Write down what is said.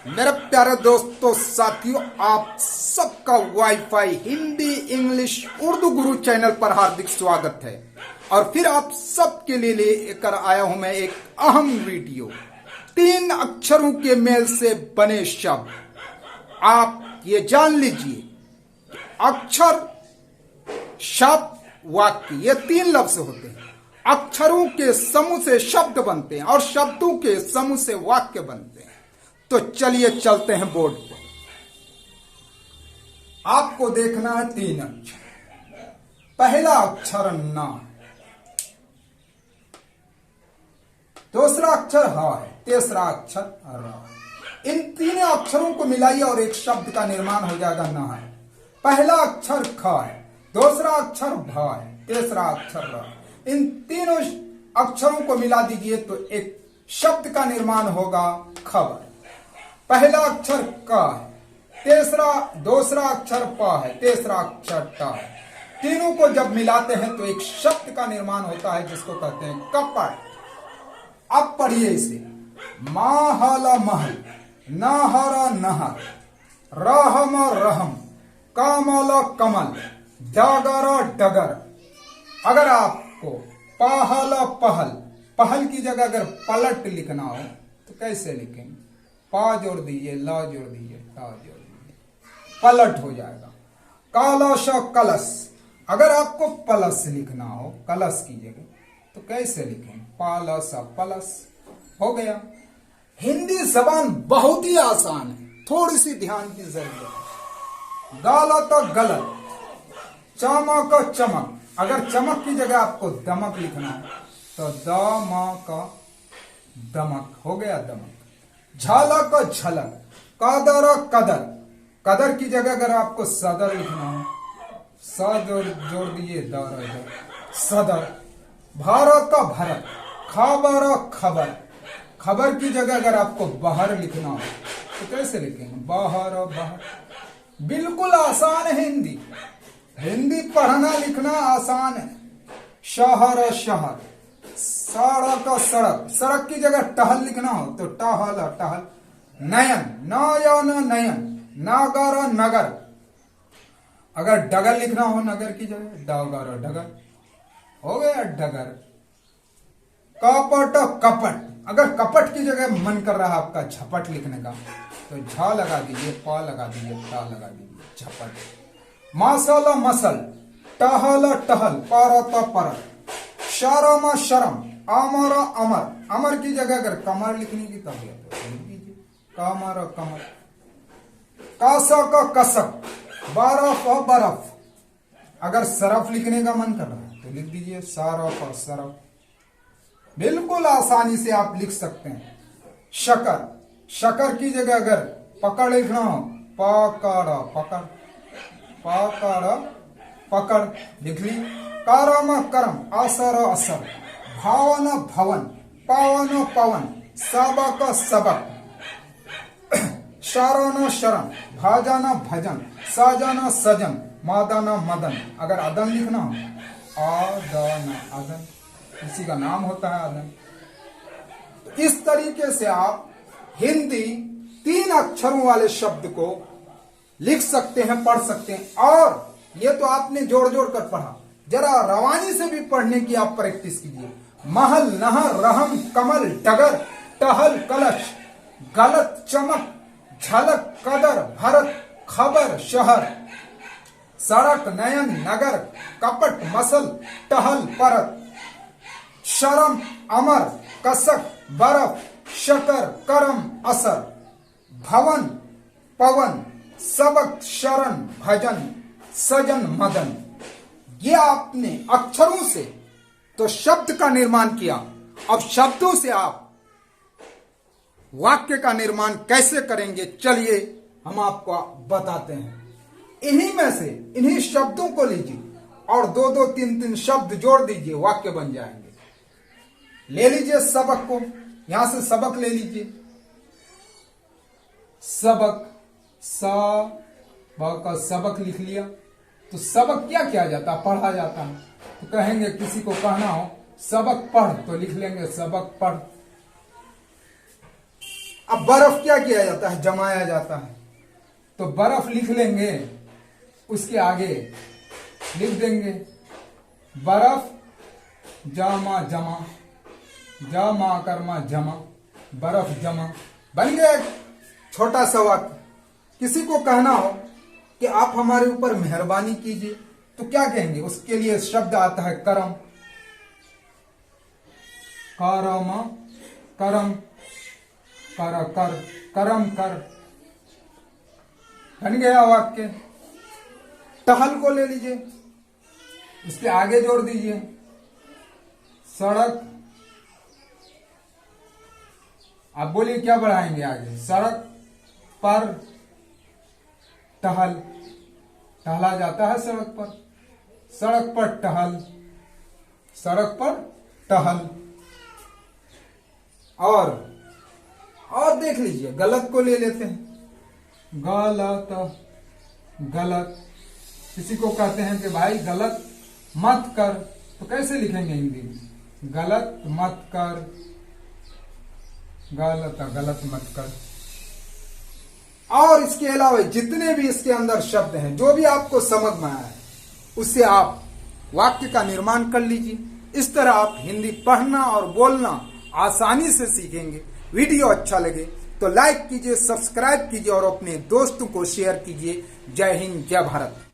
मेरे प्यारे दोस्तों साथियों, आप सबका वाईफाई हिंदी इंग्लिश उर्दू गुरु चैनल पर हार्दिक स्वागत है। और फिर आप सबके लिए लेकर आया हूं मैं एक अहम वीडियो। 3 अक्षरों के मेल से बने शब्द। आप ये जान लीजिए, अक्षर, शब्द, वाक्य, ये 3 लफ्ज होते हैं। अक्षरों के समूह से शब्द बनते हैं और शब्दों के समूह से वाक्य बनते हैं। तो चलिए चलते हैं बोर्ड पर। आपको देखना है 3 अक्षर। पहला अक्षर ना, दूसरा अक्षर हा है, तीसरा अक्षर रा। इन 3 अक्षरों को मिलाइए और एक शब्द का निर्माण हो जाएगा ना है। पहला अक्षर खा है, दूसरा अक्षर भा है, तीसरा अक्षर रा। इन तीनों अक्षरों को मिला दीजिए तो एक शब्द का निर्माण होगा खबर। पहला अक्षर का है, दूसरा अक्षर पा है, तीसरा अक्षर टा है। तीनों को जब मिलाते हैं तो एक शब्द का निर्माण होता है जिसको कहते हैं कपट। अब पढ़िए इसे। माहला महल, नाहरा नहर, रहम रहम, कामला कमल, डगरा डगर। अगर आपको पहला पहल, पहल की जगह अगर पलट लिखना हो तो कैसे लिखेंगे? पा जोड़ दीजिए, ला जोड़ दीजिए, टा जोड़ दीजिए, पलट हो जाएगा। कलश कलश, अगर आपको प्लस लिखना हो कलश की जगह तो कैसे लिखेंगे? पालस पलस हो गया। हिंदी जबान बहुत ही आसान है, थोड़ी सी ध्यान की जरूरत है। गलत गलत, चमक चमक, अगर चमक की जगह आपको दमक लिखना है तो दमक दमक हो गया दमक। झलक झलक, कदर कदर, कदर की जगह अगर आपको सदर लिखना हो सदर जोड़ दिए दर सदर। भारत भरत, खबर खबर, खबर की जगह अगर आपको बाहर लिखना हो तो कैसे लिखेंगे? बाहर बाहर। बिल्कुल आसान है हिंदी। हिंदी पढ़ना लिखना आसान है। शहर शहर, सड़क सड़क, सड़क की जगह टहल लिखना हो तो टहल टहल। नयन नयन नयन, नागर नगर, अगर डगर लिखना हो नगर की जगह डगर डगर हो गया डगर। कपट कपट, अगर कपट की जगह मन कर रहा है आपका झपट लिखने का तो झा लगा दीजिए, पा लगा दीजिए, टा लगा दीजिए, झपट। मसल मसल, टहल टहल, परत परत। शरम शरम, अमर अमर, अमर की जगह अगर कमर लिखने की तब लिख दीजिए कमर कमर। कसक कसक, बर्फ बर्फ, अगर सरफ लिखने का मन कर रहा है तो लिख दीजिए सरफ और सरफ। बिल्कुल आसानी से आप लिख सकते हैं। शकर, शकर की जगह अगर पकड़ लिखना हो पकड़ पकड़, पकड़ पकड़ लिख ली। करम करम, असर असर, भावन भवन, पावन पवन, सबक सबक। शरण शरण, भाजन भजन, सजन सजन, मदन मदन, अगर अदन लिखना हो अदन अदन, किसी का नाम होता है अदन। इस तरीके से आप हिंदी 3 अक्षरों वाले शब्द को लिख सकते हैं, पढ़ सकते हैं। और ये तो आपने जोड़ जोड़ कर पढ़ा, जरा रवानी से भी पढ़ने की आप प्रैक्टिस कीजिए। महल नहर रहम कमल डगर, टहल कलश, गलत चमक, झलक कदर, भरत खबर शहर, सड़क नयन नगर, कपट मसल, टहल परत, शरम अमर, कसक बर्फ, शकर करम असर, भवन पवन, सबक शरण भजन, सजन मदन। ये आपने अक्षरों से तो शब्द का निर्माण किया, अब शब्दों से आप वाक्य का निर्माण कैसे करेंगे चलिए हम आपको बताते हैं। इन्हीं में से इन्हीं शब्दों को लीजिए और 2-2 3-3 शब्द जोड़ दीजिए, वाक्य बन जाएंगे। ले लीजिए सबक को, यहां से सबक ले लीजिए। सबक, सबक लिख लिया तो सबक क्या किया जाता है? पढ़ा जाता है। तो कहेंगे किसी को कहना हो सबक पढ़ तो लिख लेंगे सबक पढ़। अब बर्फ क्या किया जाता है? जमाया जाता है। तो बर्फ लिख लेंगे, उसके आगे लिख देंगे बर्फ जमा जमा, जमा कर्मा जमा, बर्फ जमा। बन गया एक छोटा सा वाक्य। किसी को कहना हो कि आप हमारे ऊपर मेहरबानी कीजिए, तो क्या कहेंगे? उसके लिए शब्द आता है करम। करम, करम, कर कर, करम कर। बन गया वाक्य। टहल को ले लीजिए, उसके आगे जोड़ दीजिए सड़क। आप बोलिए क्या बढ़ाएंगे आगे? सड़क पर टहल, टहला जाता है सड़क पर। सड़क पर टहल, सड़क पर टहल। और देख लीजिए, गलत को ले लेते हैं। गलत, गलत। किसी को कहते हैं कि भाई गलत मत कर, तो कैसे लिखेंगे हिंदी में? गलत मत कर, गलत, गलत मत कर। और इसके अलावा जितने भी इसके अंदर शब्द हैं, जो भी आपको समझ में आया है, उससे आप वाक्य का निर्माण कर लीजिए। इस तरह आप हिंदी पढ़ना और बोलना आसानी से सीखेंगे। वीडियो अच्छा लगे तो लाइक कीजिए, सब्सक्राइब कीजिए और अपने दोस्तों को शेयर कीजिए। जय हिंद, जय भारत।